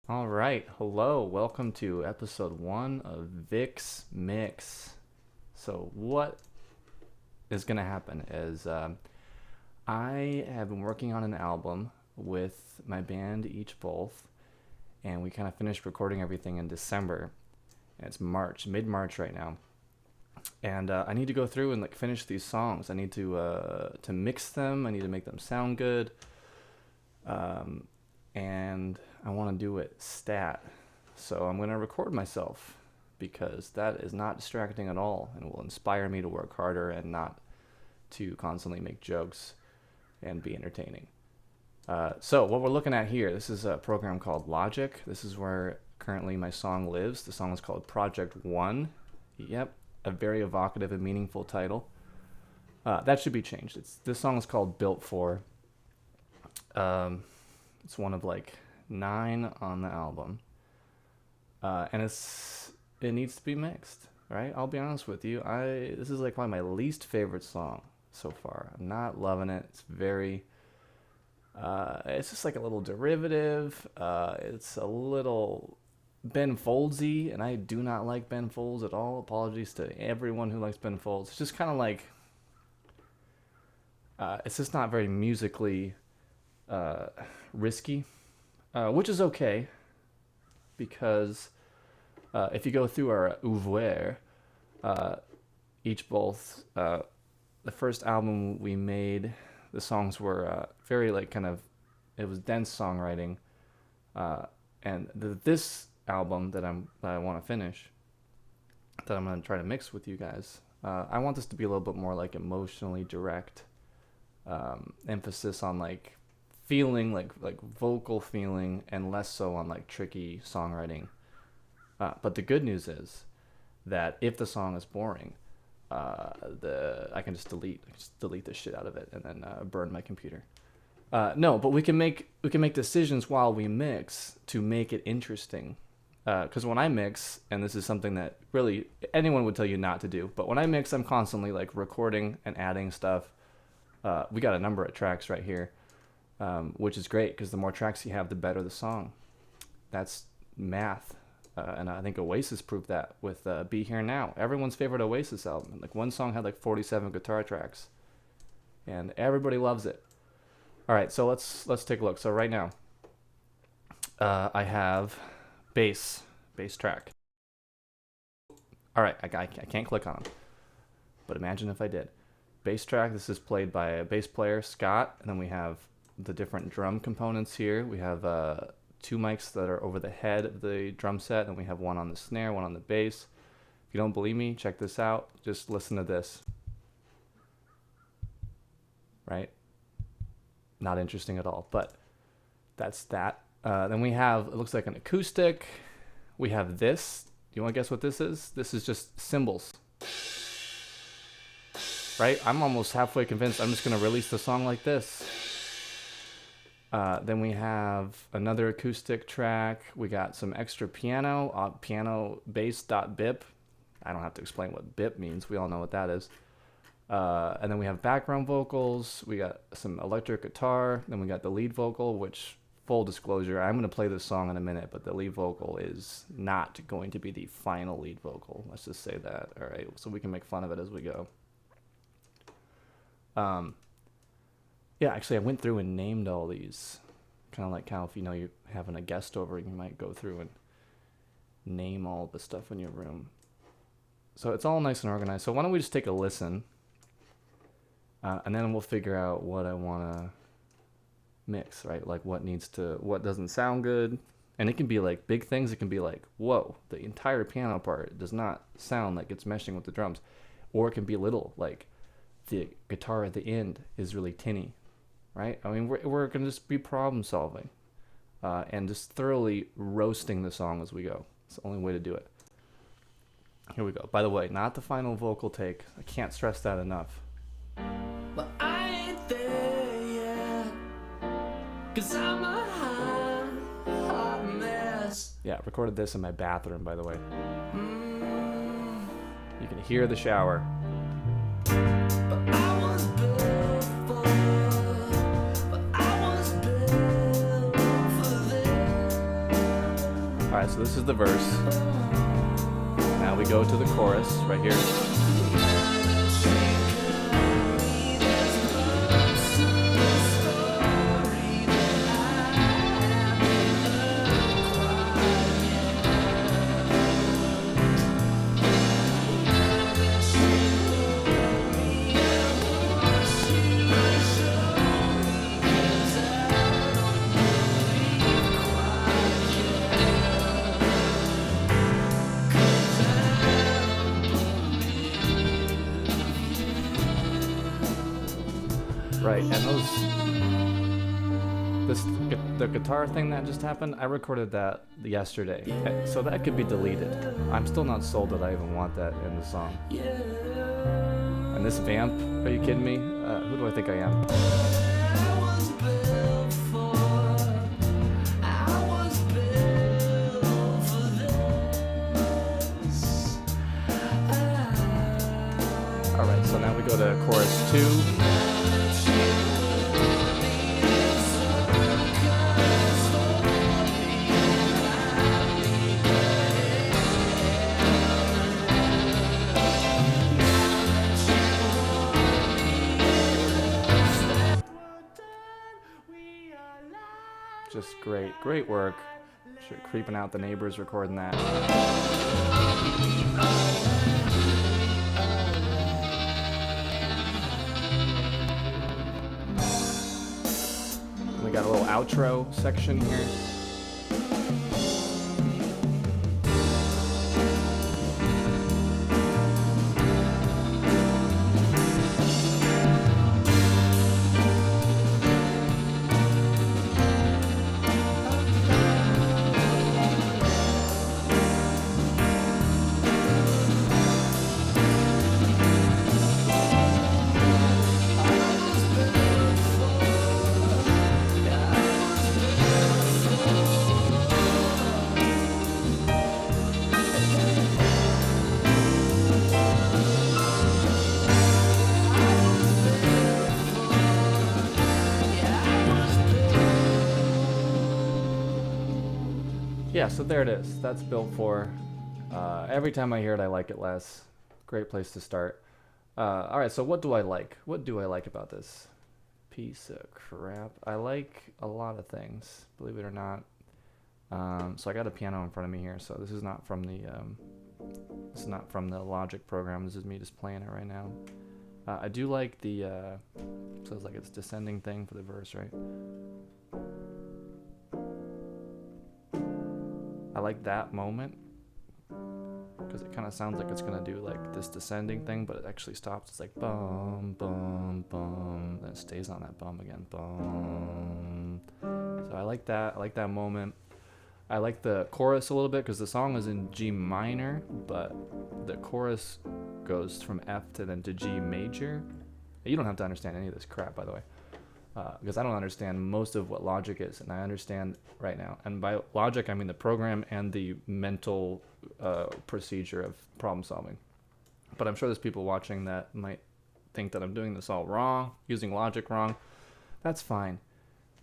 All right, hello, welcome to episode one of Vic's Mix. So, what is going to happen is I have been working on an album with my band, Each Both, and we kind of finished recording everything in December. And it's March, mid March right now. And I need to go through and finish these songs. I need to mix them, I need to make them sound good. And I want to do it stat. So I'm going to record myself because that is not distracting at all and will inspire me to work harder and not to constantly make jokes and be entertaining. So what we're looking at here, this is a program called Logic. This is where currently my song lives. The song is called Project One. Yep, a very evocative and meaningful title. That should be changed. This song is called Built For. It's one of 9 on the album, and it needs to be mixed. Right? I'll be honest with you. This is probably my least favorite song so far. I'm not loving it. It's very. It's just a little derivative. It's a little Ben Foldsy, and I do not like Ben Folds at all. Apologies to everyone who likes Ben Folds. It's just kind of it's just not very musically risky, which is okay because if you go through our ouvert, each both the first album we made, the songs were very it was dense songwriting, and this album that I want to finish, that I'm gonna try to mix with you guys. I want this to be a little bit more emotionally direct, emphasis on feeling, like vocal feeling, and less so on tricky songwriting. But the good news is that if the song is boring, I can just delete the shit out of it and then burn my computer. No, but we can make decisions while we mix to make it interesting. Because when I mix, and this is something that really anyone would tell you not to do, but when I mix, I'm constantly recording and adding stuff. We got a number of tracks right here. Which is great because the more tracks you have, the better the song. That's math. And I think Oasis proved that with Be Here Now. Everyone's favorite Oasis album. One song had 47 guitar tracks. And everybody loves it. All right, so let's take a look. So right now, I have bass track. All right, I can't click on them. But imagine if I did. Bass track, this is played by a bass player, Scott. And then we have the different drum components here. We have 2 mics that are over the head of the drum set, and we have one on the snare, one on the bass. If you don't believe me, check this out. Just listen to this. Right? Not interesting at all, but that's that. Then we have, it looks like an acoustic. We have this. Do you want to guess what this is? This is just cymbals. Right? I'm almost halfway convinced I'm just going to release the song like this. Then we have another acoustic track. We got some extra piano, piano bass.bip. I don't have to explain what bip means. We all know what that is. And then we have background vocals. We got some electric guitar. Then we got the lead vocal, which, full disclosure, I'm going to play this song in a minute, but the lead vocal is not going to be the final lead vocal. Let's just say that. All right, so we can make fun of it as we go. Yeah, actually, I went through and named all these. Kind of like how if you're having a guest over, you might go through and name all the stuff in your room. So it's all nice and organized. So why don't we just take a listen, and then we'll figure out what I want to mix, right? What doesn't sound good. And it can be big things. It can be whoa, the entire piano part does not sound like it's meshing with the drums. Or it can be little, the guitar at the end is really tinny. Right? I mean, we're going to just be problem solving and just thoroughly roasting the song as we go. It's the only way to do it. Here we go. By the way, not the final vocal take. I can't stress that enough. But I ain't there yet, 'cause I'm a hot mess. Yeah, recorded this in my bathroom, by the way. You can hear the shower. But I was built for this. Alright, so this is the verse. Now we go to the chorus right here. Right, and the guitar thing that just happened, I recorded that yesterday, so that could be deleted. I'm still not sold that I even want that in the song. And this vamp, are you kidding me? Who do I think I am? Alright, so now we go to chorus 2. Just great work. Sure, creeping out the neighbors recording that. We got a little outro section here. Yeah, so there it is. That's built for. Every time I hear it, I like it less. Great place to start. All right, so what do I like? What do I like about this piece of crap? I like a lot of things, believe it or not. So I got a piano in front of me here. So this is not from the Logic program. This is me just playing it right now. I do like the sounds like it's descending thing for the verse, right? I like that moment because it kind of sounds like it's gonna do like this descending thing, but it actually stops. It's like bum bum bum, then it stays on that bum again, bum. So I like that. I like that moment. I like the chorus a little bit because the song is in G minor, but the chorus goes from F to G major. You don't have to understand any of this crap, by the way. Because I don't understand most of what logic is, and I understand right now. And by logic, I mean the program and the mental procedure of problem solving. But I'm sure there's people watching that might think that I'm doing this all wrong, using logic wrong. That's fine.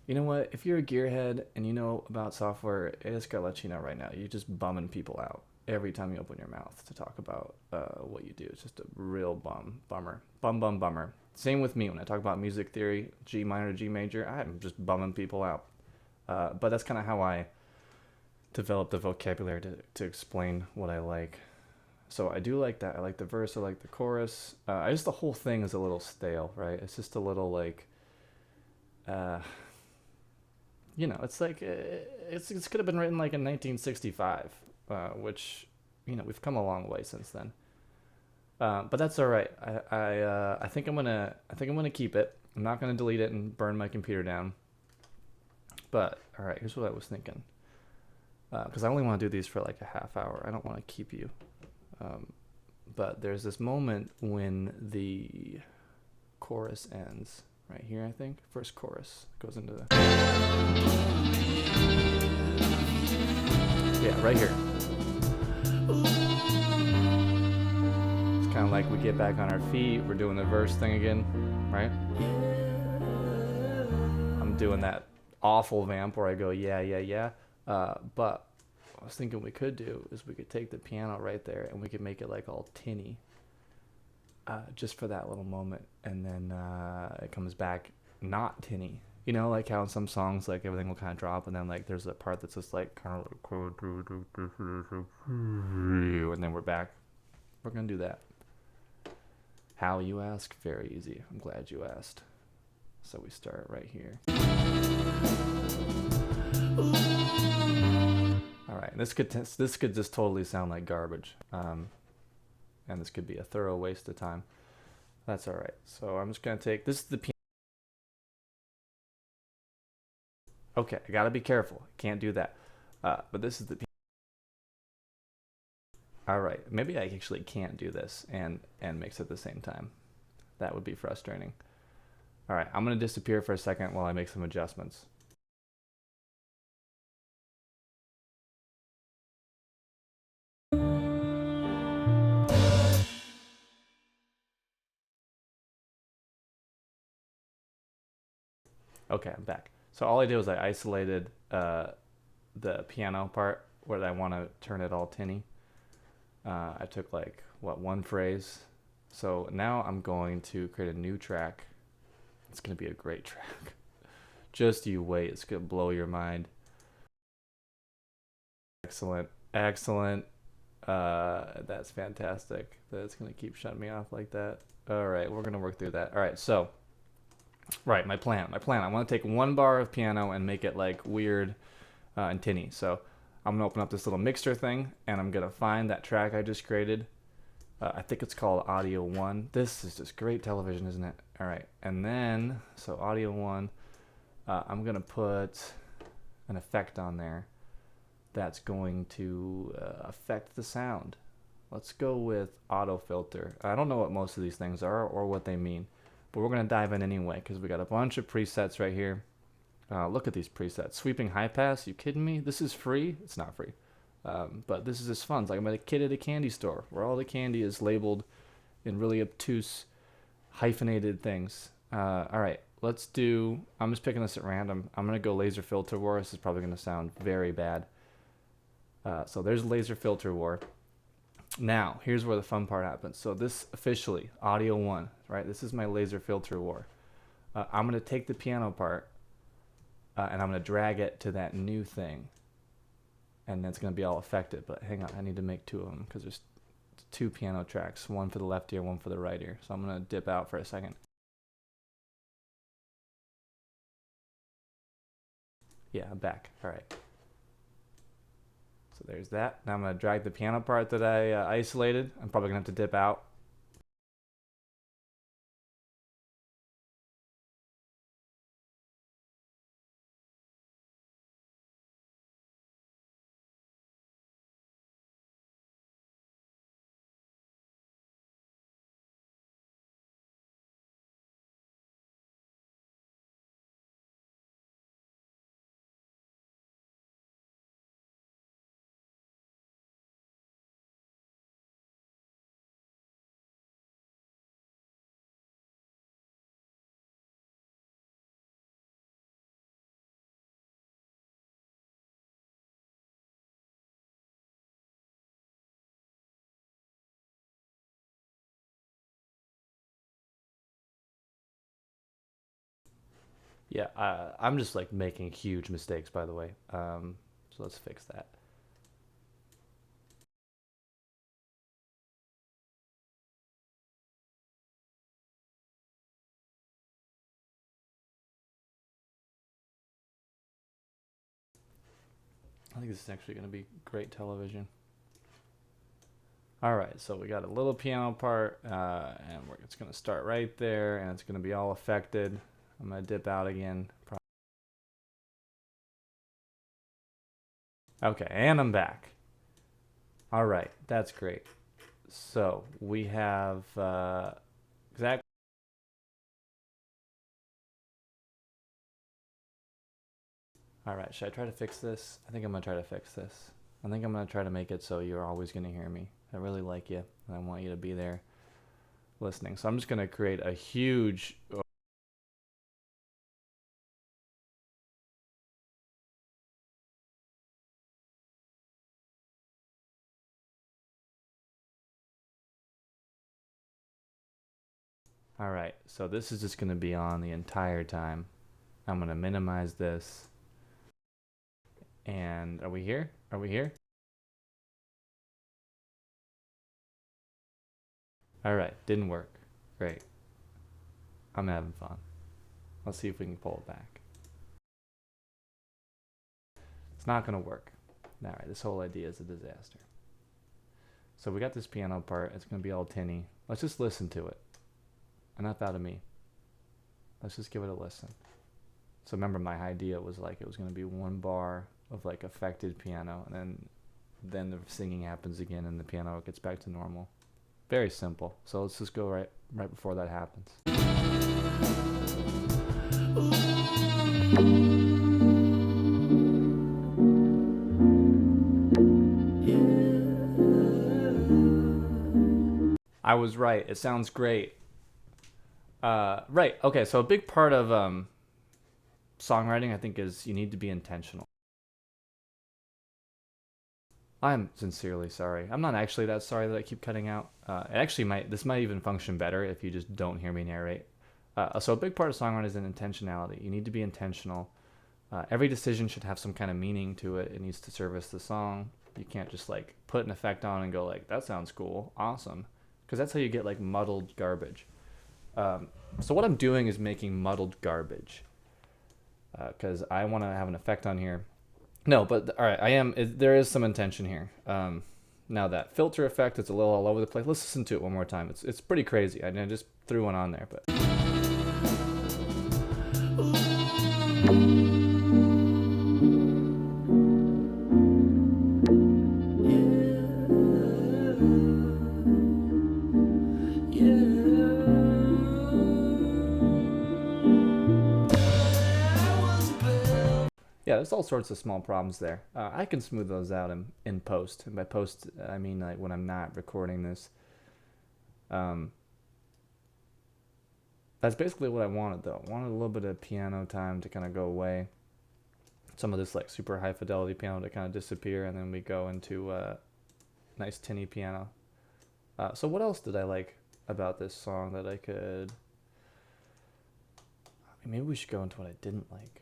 You know what? If you're a gearhead and you know about software, I just gotta let you know right now, you're just bumming people out every time you open your mouth to talk about what you do. It's just a real bummer. Bummer. Same with me when I talk about music theory, G minor to G major, I'm just bumming people out. But that's kind of how I develop the vocabulary to explain what I like. So I do like that. I like the verse. I like the chorus. I just the whole thing is a little stale, right? It's just a little like, it's like it could have been written like in 1965, which we've come a long way since then. But that's all right. I think I'm gonna keep it. I'm not gonna delete it and burn my computer down. But all right, here's what I was thinking. Because I only want to do these for like a half hour. I don't want to keep you. But there's this moment when the chorus ends right here. I think first chorus goes into the right here. Kind of like we get back on our feet, we're doing the verse thing again, right? I'm doing that awful vamp where I go yeah, but I was thinking we could do is we could take the piano right there and we could make it like all tinny, just for that little moment, and then it comes back not tinny. You know, like how in some songs, like everything will kind of drop, and then like there's a part that's just like kind of like, and then we're back. We're gonna do that. How, you ask? Very easy. I'm glad you asked. So we start right here. All right, this could just totally sound like garbage, and this could be a thorough waste of time. That's all right. So I'm just gonna take this is the piano. Okay, I gotta be careful. Can't do that. But this is the piano. All right, maybe I actually can't do this and mix at the same time. That would be frustrating. All right, I'm gonna disappear for a second while I make some adjustments. Okay, I'm back. So all I did was I isolated the piano part where I want to turn it all tinny. I took like one phrase. So now I'm going to create a new track. It's gonna be a great track. Just you wait. It's gonna blow your mind. Excellent, excellent. That's fantastic. That's gonna keep shutting me off like that. All right, we're gonna work through that. All right, so right, my plan. I want to take one bar of piano and make it like weird and tinny. So I'm gonna open up this little mixer thing, and I'm gonna find that track I just created. I think it's called Audio 1. This is just great television, isn't it? All right, and then so Audio 1. I'm gonna put an effect on there that's going to affect the sound. Let's go with auto filter. I don't know what most of these things are or what they mean, but we're gonna dive in anyway because we got a bunch of presets right here. Look at these presets. Sweeping high pass, you kidding me? This is free? It's not free. But this is just fun. It's like I'm a kid at a candy store where all the candy is labeled in really obtuse, hyphenated things. All right, let's do, I'm just picking this at random. I'm going to go laser filter war. This is probably going to sound very bad. So there's laser filter war. Now, here's where the fun part happens. So this officially, audio 1, right? This is my laser filter war. I'm going to take the piano part and I'm going to drag it to that new thing. And then it's going to be all affected. But hang on, I need to make two of them because there's two piano tracks, one for the left ear, one for the right ear. So I'm going to dip out for a second. Yeah, I'm back. All right. So there's that. Now I'm going to drag the piano part that I isolated. I'm probably going to have to dip out. Yeah, I'm just like making huge mistakes, by the way. So let's fix that. I think this is actually going to be great television. All right, so we got a little piano part, and it's going to start right there, and it's going to be all affected. I'm going to dip out again. Okay, and I'm back. All right, that's great. So we have exactly. All right, should I try to fix this? I think I'm gonna try to fix this. I think I'm gonna try to make it so you're always gonna hear me. I really like you, and I want you to be there listening. So I'm just gonna create a huge All right, so this is just going to be on the entire time. I'm going to minimize this. And are we here? Are we here? All right, didn't work. Great. I'm having fun. Let's see if we can pull it back. It's not going to work. All right, this whole idea is a disaster. So we got this piano part. It's going to be all tinny. Let's just listen to it. Enough out of me. Let's just give it a listen. So remember, my idea was like it was going to be one bar of like affected piano, and then the singing happens again, and the piano gets back to normal. Very simple. So let's just go right before that happens. I was right. It sounds great. Right. Okay. So a big part of songwriting, I think, is you need to be intentional. I'm sincerely sorry. I'm not actually that sorry that I keep cutting out. It actually this might even function better if you just don't hear me narrate. So a big part of songwriting is an intentionality. You need to be intentional. Every decision should have some kind of meaning to it. It needs to service the song. You can't just like put an effect on and go like, that sounds cool, awesome. Because that's how you get like muddled garbage. So what I'm doing is making muddled garbage. Because I want to have an effect on here. No, but all right, there is some intention here. Now that filter effect, it's a little all over the place. Let's listen to it one more time. It's pretty crazy. I just threw one on there, but. Yeah, there's all sorts of small problems there. I can smooth those out in post. And by post, I mean like when I'm not recording this. That's basically what I wanted, though. I wanted a little bit of piano time to kind of go away. Some of this like super high fidelity piano to kind of disappear, and then we go into nice tinny piano. So what else did I like about this song that I could... Maybe we should go into what I didn't like.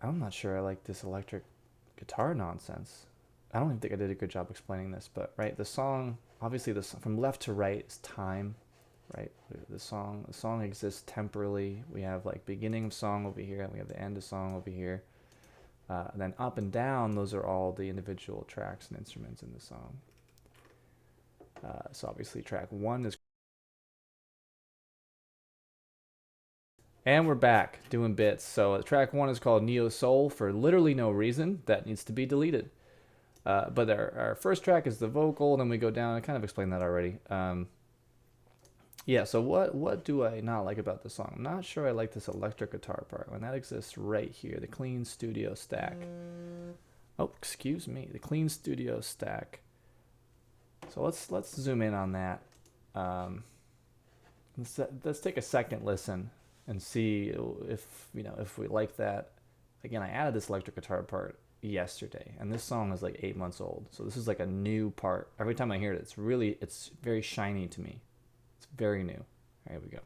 I'm not sure I like this electric guitar nonsense. I don't even think I did a good job explaining this, but right, the song, obviously from left to right is time, right? The song exists temporally. We have like beginning of song over here, and we have the end of song over here. And then up and down, those are all the individual tracks and instruments in the song. So obviously track 1 is... And we're back doing bits. So track 1 is called Neo Soul for literally no reason. That needs to be deleted. But our first track is the vocal, and then we go down. I kind of explained that already. Yeah, so what do I not like about the song? I'm not sure I like this electric guitar part when that exists right here, the clean studio stack. Oh, excuse me, the clean studio stack. So let's zoom in on that. Let's take a second listen and see if we like that. Again, I added this electric guitar part yesterday, and this song is like 8 months old, so this is like a new part. Every time I hear it, it's very shiny to me. It's very new. All right, here we go.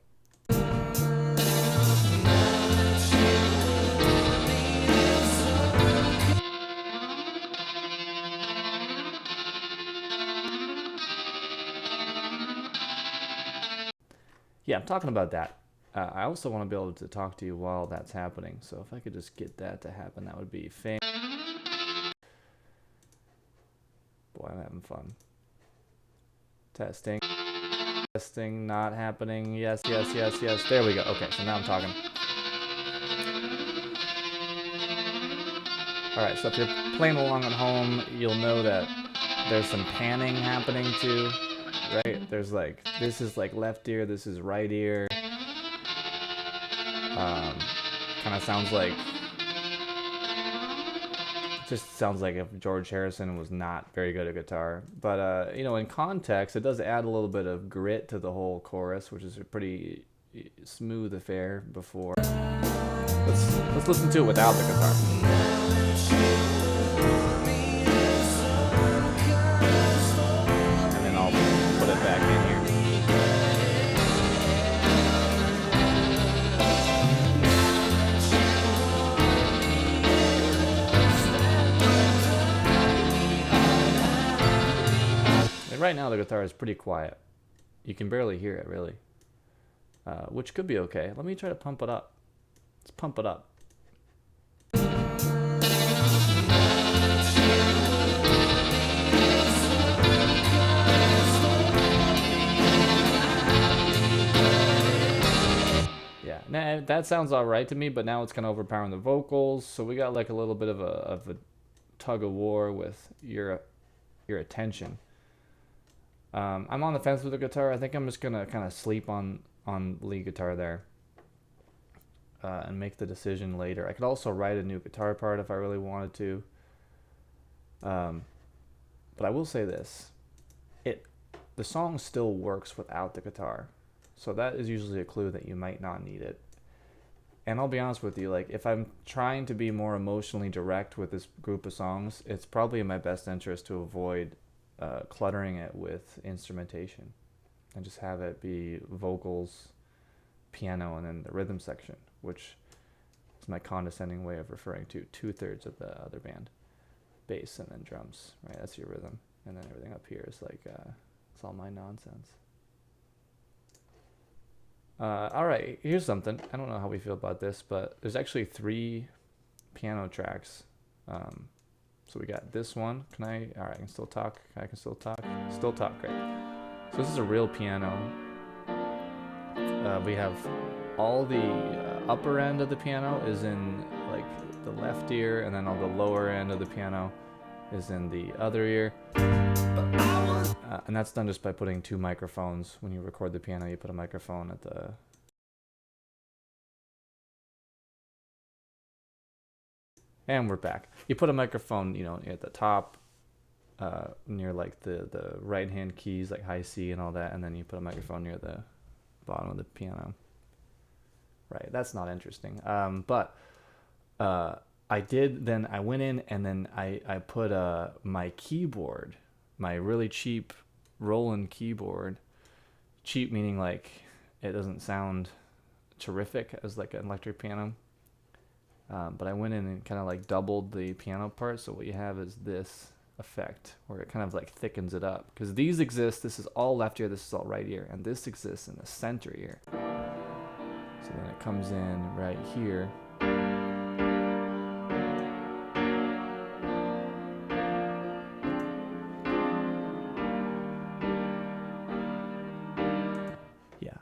Yeah, I'm talking about that. I also want to be able to talk to you while that's happening. So if I could just get that to happen, that would be fan. Boy, I'm having fun. Testing. Testing, not happening. Yes, yes, yes, yes. There we go. Okay, so now I'm talking. Alright, so if you're playing along at home, you'll know that there's some panning happening too. Right? There's like, this is like left ear, this is right ear. Kind of sounds like, just sounds like if George Harrison was not very good at guitar. But in context, it does add a little bit of grit to the whole chorus, which is a pretty smooth affair before. Let's listen to it without the guitar. And then I'll put it back in here. right now the guitar is pretty quiet. You can barely hear it, really. Which could be okay. Let me try to pump it up. Let's pump it up. Yeah, nah, that sounds all right to me, but now it's kind of overpowering the vocals. So we got like a little bit of a tug of war with your attention. I'm on the fence with the guitar. I think I'm just gonna kind of sleep on lead guitar there, and make the decision later. I could also write a new guitar part if I really wanted to. But I will say this: the song still works without the guitar, so that is usually a clue that you might not need it. And I'll be honest with you, like if I'm trying to be more emotionally direct with this group of songs, it's probably in my best interest to avoid cluttering it with instrumentation and just have it be vocals, piano, and then the rhythm section, which is my condescending way of referring to 2/3 of the other band. Bass and then drums, right? That's your rhythm. And then everything up here is like, it's all my nonsense. All right, here's something. I don't know how we feel about this, but there's actually 3 piano tracks. So we got this one. All right, I can still talk. Still talk, great. So this is a real piano. We have all the upper end of the piano is in like the left ear, and then all the lower end of the piano is in the other ear. And that's done just by putting 2 microphones. When you record the piano, you put a microphone at the... And we're back. You put a microphone, at the top, near like the right-hand keys, like high C and all that, and then you put a microphone near the bottom of the piano. Right, that's not interesting. But I went in and then I put my keyboard, my really cheap Roland keyboard, cheap meaning like it doesn't sound terrific as like an electric piano, but I went in and kind of like doubled the piano part, so what you have is this effect where it kind of like thickens it up, because these exist, this is all left ear, this is all right ear, and this exists in the center ear. So then it comes in right here.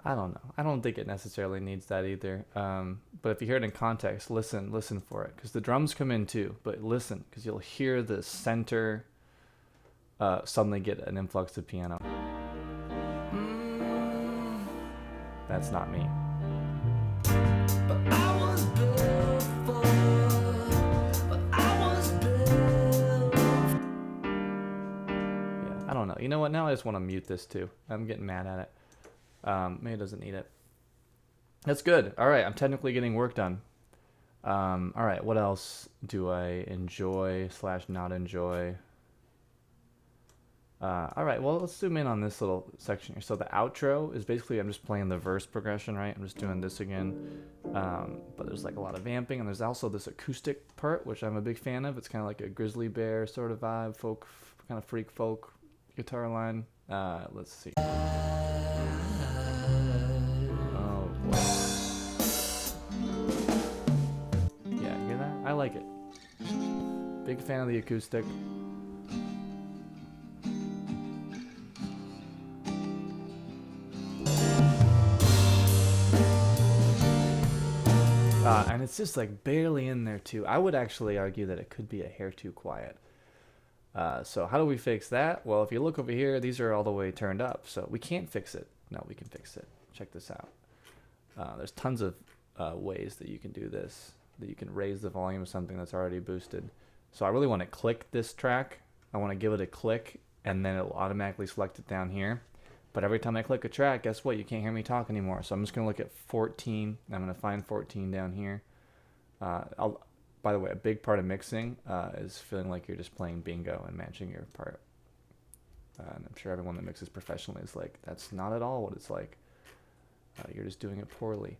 I don't know. I don't think it necessarily needs that either. But if you hear it in context, listen for it, because the drums come in too. But listen, because you'll hear the center suddenly get an influx of piano. That's not me. Yeah, I don't know. You know what? Now I just want to mute this too. I'm getting mad at it. Maybe it doesn't need it. That's good. All right, I'm technically getting work done. All right, what else do I enjoy / not enjoy? All right, well, let's zoom in on this little section here. So the outro is basically, I'm just playing the verse progression, right? I'm just doing this again. But there's like a lot of vamping, and there's also this acoustic part, which I'm a big fan of. It's kind of like a grizzly bear sort of vibe, folk, kind of freak folk guitar line. Let's see. Yeah, you hear that? I like it. Big fan of the acoustic. And it's just like barely in there too. I would actually argue that it could be a hair too quiet. So how do we fix that? Well, if you look over here, these are all the way turned up. So we can't fix it. No, we can fix it. Check this out. There's tons of ways that you can do this, that you can raise the volume of something that's already boosted. So I really want to click this track. I want to give it a click, and then it'll automatically select it down here. But every time I click a track, guess what? You can't hear me talk anymore. So I'm just going to look at 14. I'm going to find 14 down here. By the way, a big part of mixing is feeling like you're just playing bingo and matching your part. And I'm sure everyone that mixes professionally is like, that's not at all what it's like. You're just doing it poorly.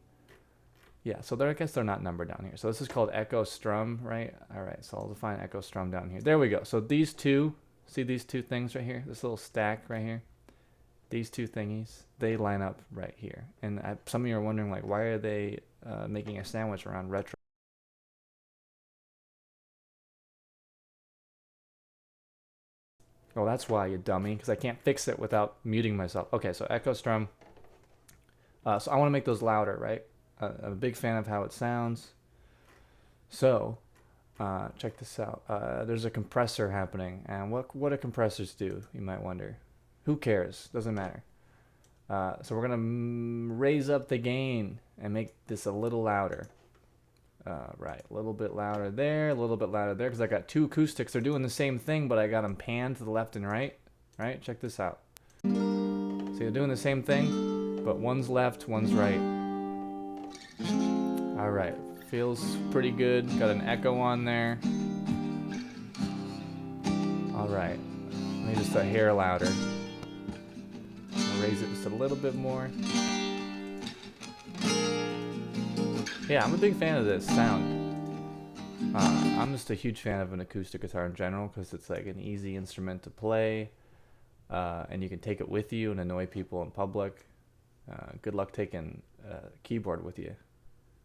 Yeah, so I guess they're not numbered down here. So this is called echo strum, right? All right, so I'll define echo strum down here. There we go. So these two See these two things right here? This little stack right here? These two thingies, they line up right here. And some of you are wondering, like, why are they making a sandwich around retro? Oh, that's why, you dummy, because I can't fix it without muting myself. Okay, so echo strum. So I want to make those louder, right? I'm a big fan of how it sounds. So, check this out. There's a compressor happening. And what do compressors do, you might wonder? Who cares? Doesn't matter. So we're going to raise up the gain and make this a little louder. Right, a little bit louder there, a little bit louder there, because I got two acoustics. They're doing the same thing, but I got them panned to the left and right. Right, check this out. So you're doing the same thing, but one's left, one's right. All right, feels pretty good. Got an echo on there. All right, maybe just a hair louder. I'll raise it just a little bit more. Yeah, I'm a big fan of this sound. I'm just a huge fan of an acoustic guitar in general because it's like an easy instrument to play, and you can take it with you and annoy people in public. Good luck taking a keyboard with you,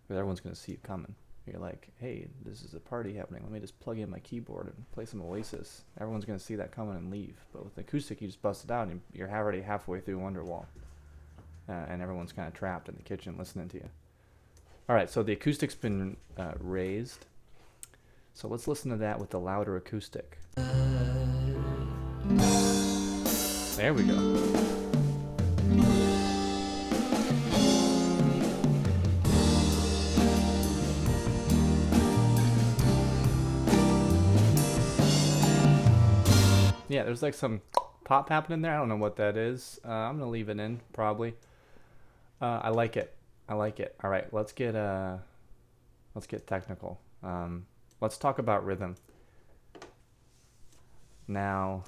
because everyone's going to see you coming. You're like, hey, this is a party happening. Let me just plug in my keyboard and play some Oasis. Everyone's going to see that coming and leave. But with acoustic, you just bust it out and you're already halfway through Wonderwall. And everyone's kind of trapped in the kitchen listening to you. All right, so the acoustic's been raised. So let's listen to that with the louder acoustic. There we go. Yeah, there's like some pop happening there. I don't know what that is. I'm gonna leave it in probably. I like it. I like it. All right, let's get technical. Let's talk about rhythm. Now,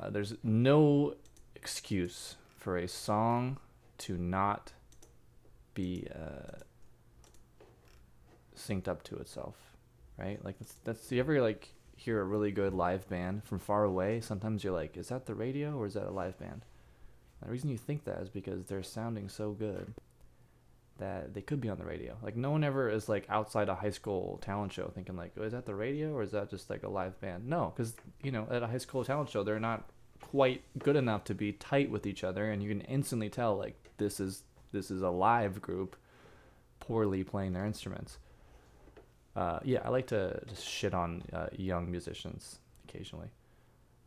there's no excuse for a song to not be synced up to itself, right? Like that's you ever like hear a really good live band from far away? Sometimes you're like, is that the radio or is that a live band? The reason you think that is because they're sounding so good that they could be on the radio. Like no one ever is like outside a high school talent show thinking like, oh, is that the radio or is that just like a live band? No, because you know at a high school talent show they're not quite good enough to be tight with each other, and you can instantly tell like this is a live group poorly playing their instruments. Yeah, I like to just shit on young musicians occasionally.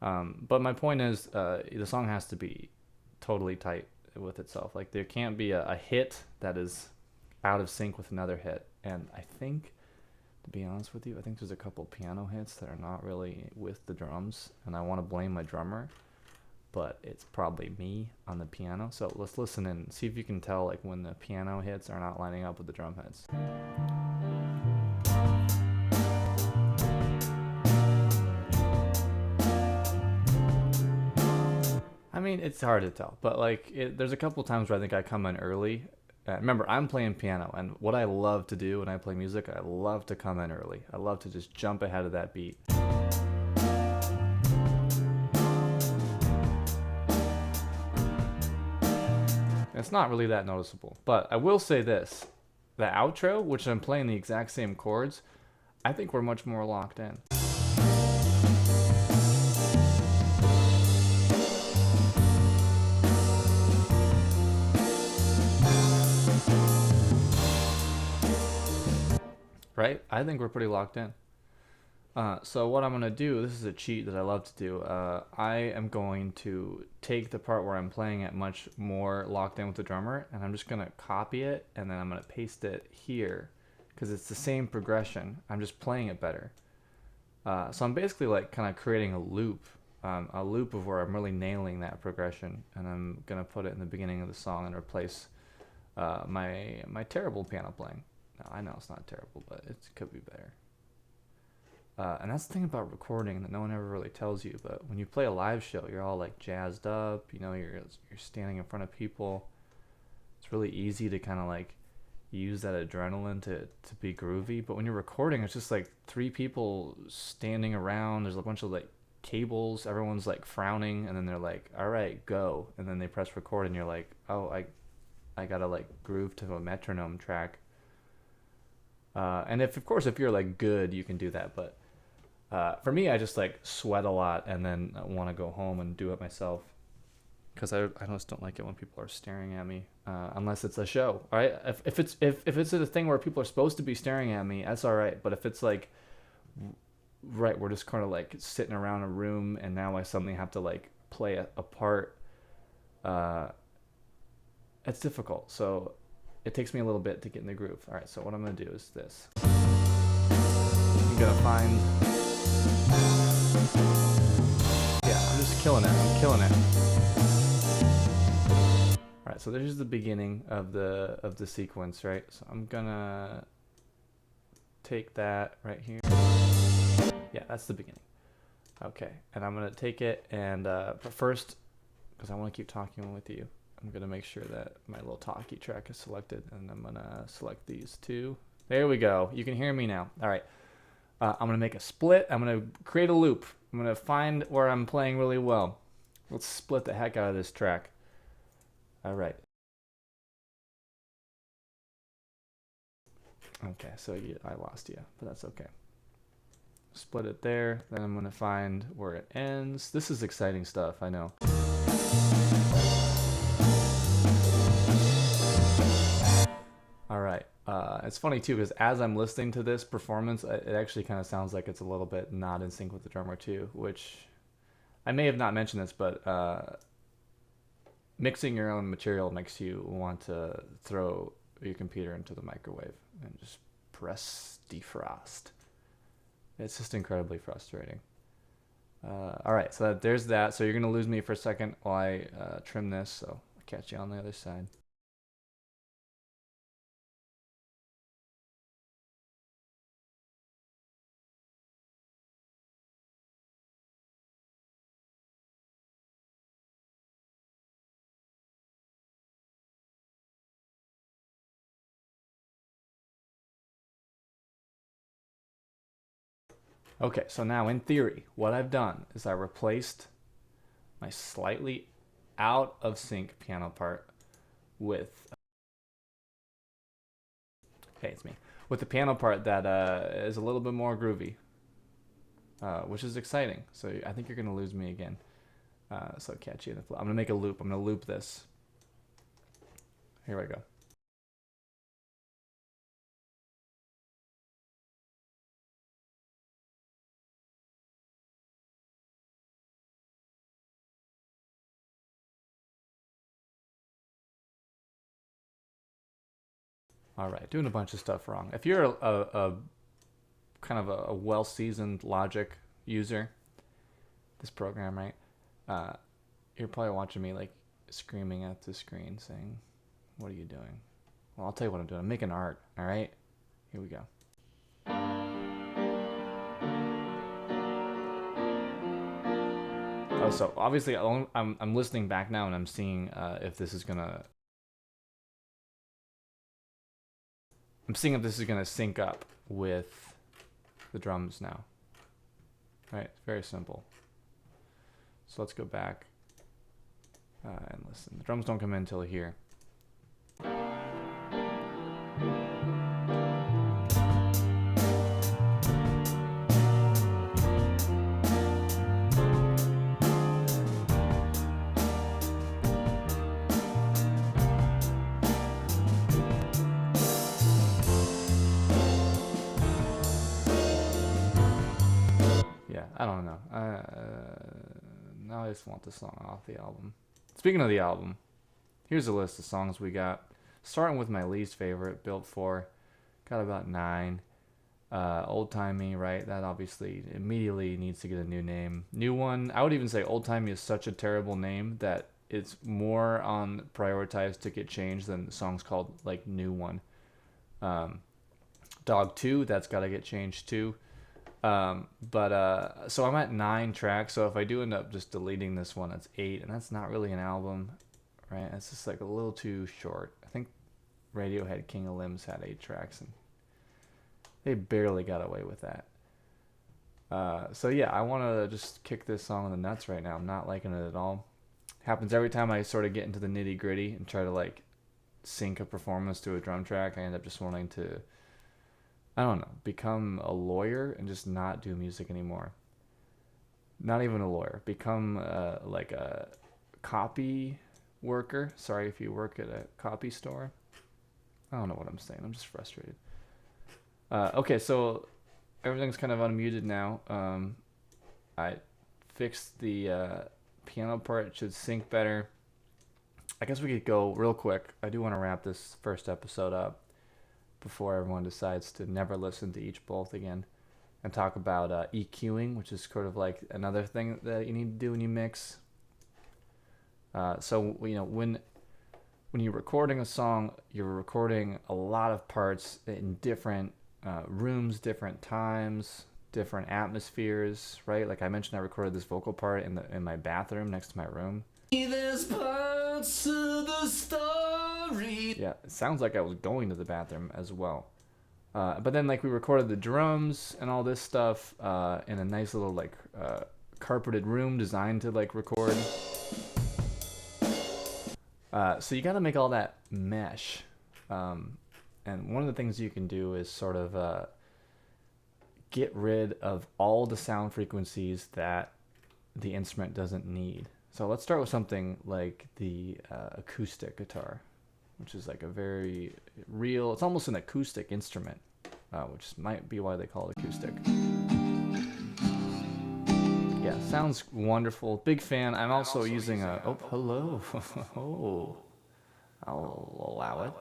But my point is, the song has to be totally tight with itself. Like there can't be a hit that is out of sync with another hit. And I think, to be honest with you, I think there's a couple piano hits that are not really with the drums, and I want to blame my drummer, but it's probably me on the piano. So let's listen and see if you can tell like when the piano hits are not lining up with the drum hits. I mean, it's hard to tell, but like, there's a couple times where I think I come in early. Remember, I'm playing piano, and what I love to do when I play music, I love to come in early. I love to just jump ahead of that beat. It's not really that noticeable, but I will say this. The outro, which I'm playing the exact same chords, I think we're much more locked in. Right? I think we're pretty locked in. So what I'm going to do, this is a cheat that I love to do. I am going to take the part where I'm playing it much more locked in with the drummer, and I'm just going to copy it, and then I'm going to paste it here, because it's the same progression. I'm just playing it better. So I'm basically like kind of creating a loop of where I'm really nailing that progression, and I'm going to put it in the beginning of the song and replace my terrible piano playing. No, I know it's not terrible, but it could be better. And that's the thing about recording that no one ever really tells you. But when you play a live show, you're all like jazzed up. You know, you're standing in front of people. It's really easy to kind of like use that adrenaline to be groovy. But when you're recording, it's just like three people standing around. There's a bunch of like cables. Everyone's like frowning, and then they're like, "All right, go," and then they press record, and you're like, "Oh, I gotta like groove to a metronome track." And if of course if you're like good, you can do that, but for me, I just like sweat a lot, and then I want to go home and do it myself because I just don't like it when people are staring at me, unless it's a show. All right, if it's a thing where people are supposed to be staring at me, that's all right. But if it's like, right, we're just kind of like sitting around a room, and now I suddenly have to like play a part, uh, it's difficult. So it takes me a little bit to get in the groove. All right, so what I'm gonna do is this. I'm gonna find. Yeah, I'm just killing it. I'm killing it. All right, so there's the beginning of the sequence, right? So I'm gonna take that right here. Yeah, that's the beginning. Okay, and I'm gonna take it and but first, because I want to keep talking with you, I'm gonna make sure that my little talkie track is selected, and I'm gonna select these two. There we go. You can hear me now. All right. I'm gonna make a split. I'm gonna create a loop. I'm gonna find where I'm playing really well. Let's split the heck out of this track. All right. Okay, so I lost you, but that's okay. Split it there. Then I'm gonna find where it ends. This is exciting stuff, I know. All right. It's funny too because as I'm listening to this performance, it actually kind of sounds like it's a little bit not in sync with the drummer too, which I may have not mentioned this, but mixing your own material makes you want to throw your computer into the microwave and just press defrost. It's just incredibly frustrating. All right, so there's that. So you're gonna lose me for a second while I trim this. So I'll catch you on the other side. Okay, so now in theory, what I've done is I replaced my slightly out of sync piano part with, hey, it's me, with the piano part that is a little bit more groovy, which is exciting. So I think you're gonna lose me again. So catchy. I'm gonna make a loop. I'm gonna loop this. Here we go. All right, doing a bunch of stuff wrong. If you're a kind of a well-seasoned Logic user, this program, right? You're probably watching me like screaming at the screen saying, "What are you doing?" Well, I'll tell you what I'm doing. I'm making art. All right, here we go. Oh, so obviously I'm listening back now and I'm seeing if this is gonna. I'm seeing if this is gonna sync up with the drums now. All right, it's very simple. So let's go back and listen. The drums don't come in until here. Yeah, I don't know. Now I just want the song off the album. Speaking of the album, here's a list of songs we got. Starting with my least favorite, Built For. Got about 9. Old Timey, right? That obviously immediately needs to get a new name. New one, I would even say Old Timey is such a terrible name that it's more on prioritized to get changed than songs called like New One. Dog 2, that's got to get changed too. So I'm at 9 tracks. So if I do end up just deleting this one, that's 8, and that's not really an album, right? It's just like a little too short. I think Radiohead King of Limbs had 8 tracks, and they barely got away with that. So yeah, I want to just kick this song in the nuts right now. I'm not liking it at all. Happens every time I sort of get into the nitty gritty and try to like sync a performance to a drum track. I end up just wanting to, I don't know, become a lawyer and just not do music anymore. Not even a lawyer. Become like a copy worker. Sorry if you work at a copy store. I don't know what I'm saying. I'm just frustrated. Okay, so everything's kind of unmuted now. I fixed the piano part. It should sync better. I guess we could go real quick. I do want to wrap this first episode up before everyone decides to never listen to each both again, and talk about EQing, which is sort of like another thing that you need to do when you mix. So you know when you're recording a song, you're recording a lot of parts in different rooms, different times, different atmospheres, right? Like I mentioned, I recorded this vocal part in my bathroom next to my room. There's parts of the story. Yeah, it sounds like I was going to the bathroom as well. But then like we recorded the drums and all this stuff in a nice little like carpeted room designed to like record. So you got to make all that mesh. And one of the things you can do is sort of get rid of all the sound frequencies that the instrument doesn't need. So let's start with something like the acoustic guitar, which is like a very real, it's almost an acoustic instrument, which might be why they call it acoustic. Yeah, sounds wonderful. Big fan. I'm also using a, oh, hello. Oh, I'll allow it.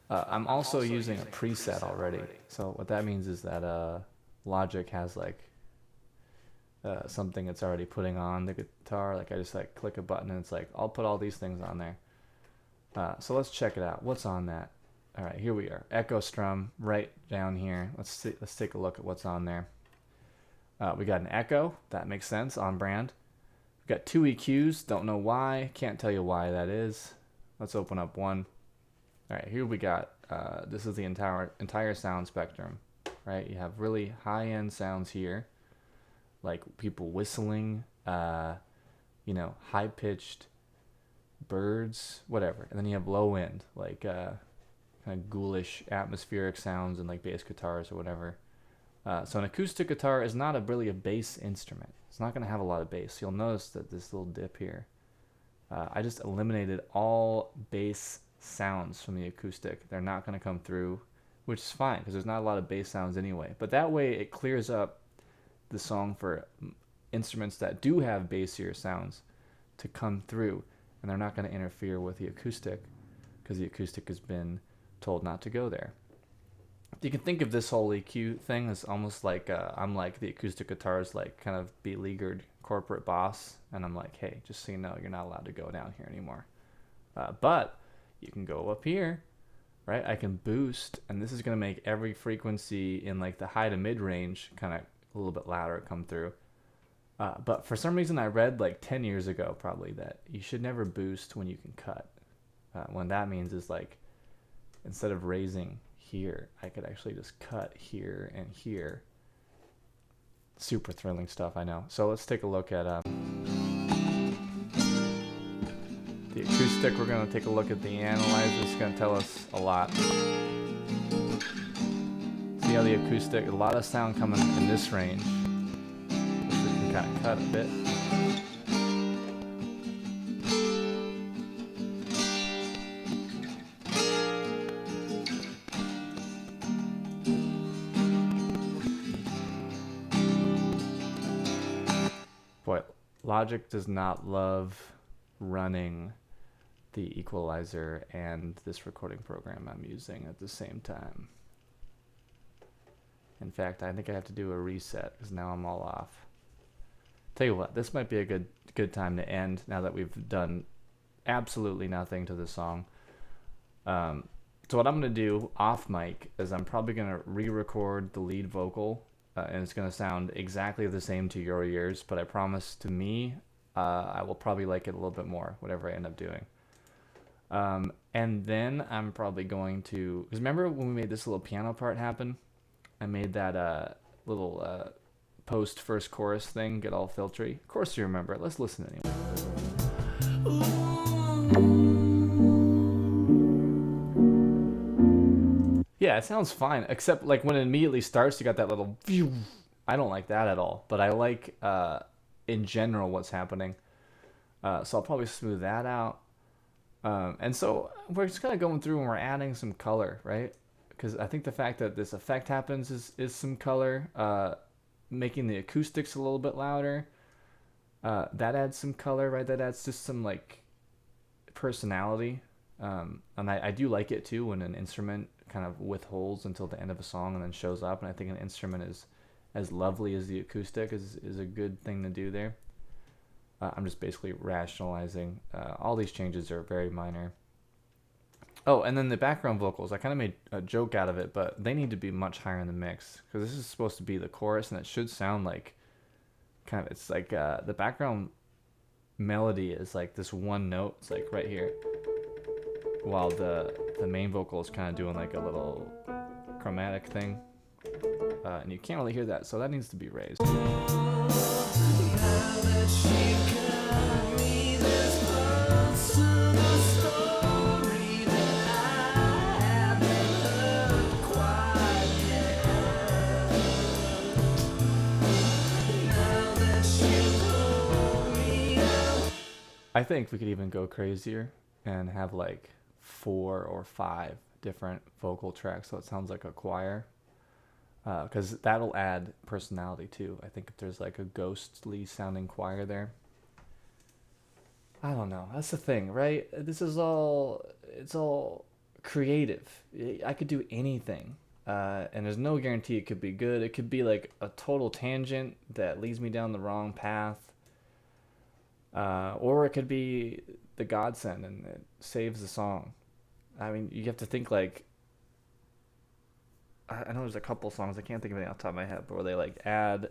I'm also using a preset already. So what that means is that Logic has like something it's already putting on the guitar. Like I just like click a button and it's like, I'll put all these things on there. So let's check it out. What's on that? All right, here we are. Echo strum right down here. Let's take a look at what's on there. We got an echo. That makes sense, on brand. We've got 2 EQs. Don't know why. Can't tell you why that is. Let's open up one. All right, here we got, this is the entire sound spectrum, right? You have really high-end sounds here, like people whistling, you know, high-pitched birds, whatever. And then you have low-end, like kind of ghoulish atmospheric sounds and like bass guitars or whatever. So an acoustic guitar is not really a bass instrument. It's not going to have a lot of bass. You'll notice that this little dip here. I just eliminated all bass sounds from the acoustic. They're not going to come through, which is fine because there's not a lot of bass sounds anyway. But that way it clears up the song for instruments that do have bassier sounds to come through, and they're not going to interfere with the acoustic because the acoustic has been told not to go there. You can think of this whole EQ thing as almost like I'm like the acoustic guitar's like kind of beleaguered corporate boss, and I'm like, hey, just so you know, you're not allowed to go down here anymore. But you can go up here, right? I can boost, and this is going to make every frequency in like the high to mid range kind of a little bit louder come through. But for some reason I read like 10 years ago probably that you should never boost when you can cut. What that means is like instead of raising here, I could actually just cut here and here. Super thrilling stuff, I know. So let's take a look at the acoustic. We're going to take a look at the analyzer. It's going to tell us a lot. See how the acoustic, a lot of sound coming in this range. Which we can kind of cut a bit. Boy, Logic does not love running the equalizer and this recording program I'm using at the same time. In fact, I think I have to do a reset because now I'm all off. Tell you what, this might be a good time to end now that we've done absolutely nothing to the song. So what I'm going to do off mic is I'm probably going to re-record the lead vocal, and it's going to sound exactly the same to your ears, but I promise to me, I will probably like it a little bit more, whatever I end up doing. And then I'm probably going to, because remember when we made this little piano part happen? I made that little post first chorus thing get all filtery. Of course you remember it. Let's listen anyway. Yeah, it sounds fine, except like when it immediately starts, you got that little. I don't like that at all, but I like in general what's happening. So I'll probably smooth that out. And so we're just kind of going through and we're adding some color, right? Because I think the fact that this effect happens is some color. Making the acoustics a little bit louder. That adds some color, right? That adds just some like personality. And I do like it too when an instrument kind of withholds until the end of a song and then shows up. And I think an instrument is as lovely as the acoustic is a good thing to do there. I'm just basically rationalizing. All these changes are very minor. Oh, and then the background vocals, I kind of made a joke out of it, but they need to be much higher in the mix because this is supposed to be the chorus, and it should sound like kind of, it's like the background melody is like this one note. It's like right here, while the main vocal is kind of doing like a little chromatic thing, and you can't really hear that, so that needs to be raised. I think we could even go crazier and have like 4 or 5 different vocal tracks so it sounds like a choir. Because that'll add personality too. I think if there's like a ghostly sounding choir there. I don't know. That's the thing, right? It's all creative. I could do anything. And there's no guarantee it could be good. It could be like a total tangent that leads me down the wrong path. Or it could be the godsend and it saves the song. I mean, you have to think like, I know there's a couple songs, I can't think of any off the top of my head, but where they like add,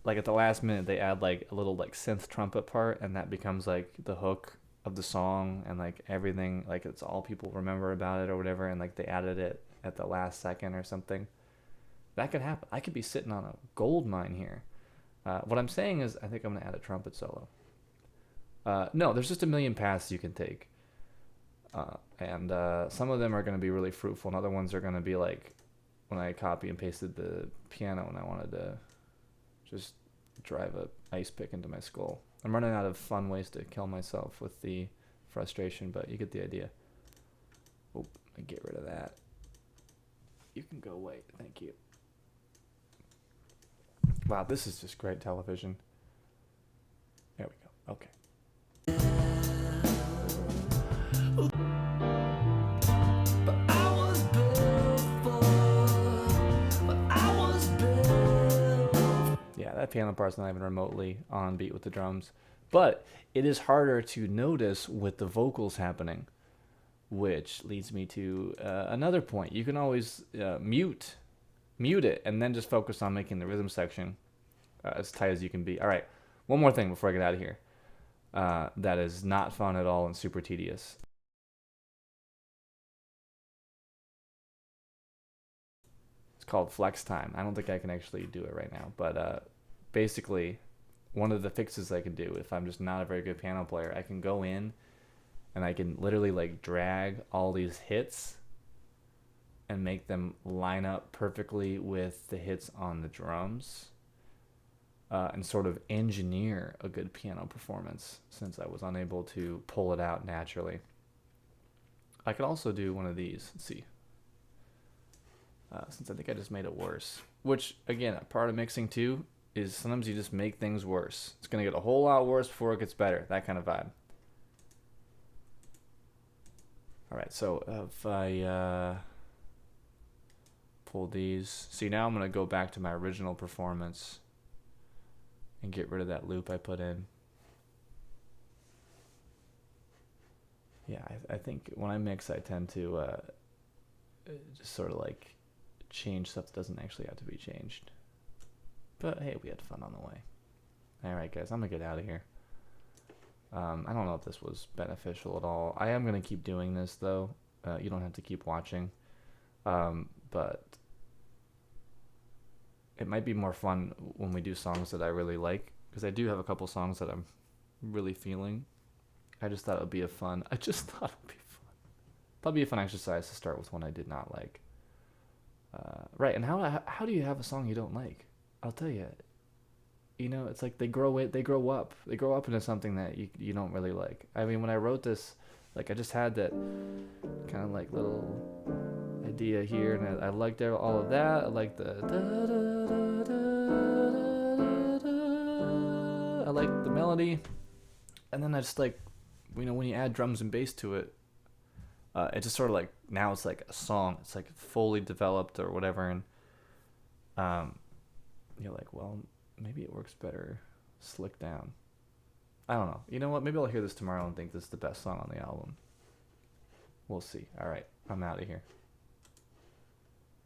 like at the last minute, they add like a little like synth trumpet part, and that becomes like the hook of the song, and like everything, like it's all people remember about it or whatever, and like they added it at the last second or something. That could happen. I could be sitting on a gold mine here. What I'm saying is, I think I'm gonna add a trumpet solo. No, there's just a million paths you can take. And some of them are going to be really fruitful, and other ones are going to be like when I copy and pasted the piano and I wanted to just drive a ice pick into my skull. I'm running out of fun ways to kill myself with the frustration, but you get the idea. Oh, I get rid of that. You can go away. Thank you. Wow, this is just great television. There we go. Okay. Yeah, that piano part's not even remotely on beat with the drums. But it is harder to notice with the vocals happening, which leads me to another point. You can always mute it, and then just focus on making the rhythm section as tight as you can be. All right, one more thing before I get out of here. That is not fun at all and super tedious. It's called flex time. I don't think I can actually do it right now, but basically, one of the fixes I can do if I'm just not a very good piano player, I can go in and I can literally like drag all these hits and make them line up perfectly with the hits on the drums, and sort of engineer a good piano performance since I was unable to pull it out naturally. I could also do one of these. Let's see. Since I think I just made it worse. Which, again, part of mixing too is sometimes you just make things worse. It's going to get a whole lot worse before it gets better. That kind of vibe. Alright, so if I pull these. See, now I'm going to go back to my original performance and get rid of that loop I put in. Yeah, I think when I mix, I tend to just sort of like change stuff that doesn't actually have to be changed. But hey, we had fun on the way. Alright guys, I'm gonna get out of here. I don't know if this was beneficial at all. I am gonna keep doing this though. You don't have to keep watching. But it might be more fun when we do songs that I really like, because I do have a couple songs that I'm really feeling. I just thought it would be a fun. I just thought it would be fun. Probably a fun exercise to start with one I did not like. Right, and how do you have a song you don't like? I'll tell you. You know, it's like they grow up into something that you don't really like. I mean, when I wrote this, like I just had that kind of like little idea here, and I liked all of that. I liked the da, da, da, da, da, da. I liked the melody, and then I just like, you know, when you add drums and bass to it, it just sort of like now it's like a song. It's like fully developed or whatever, and you're like, well, maybe it works better slick down. I don't know. You know what? Maybe I'll hear this tomorrow and think this is the best song on the album. We'll see. All right, I'm out of here.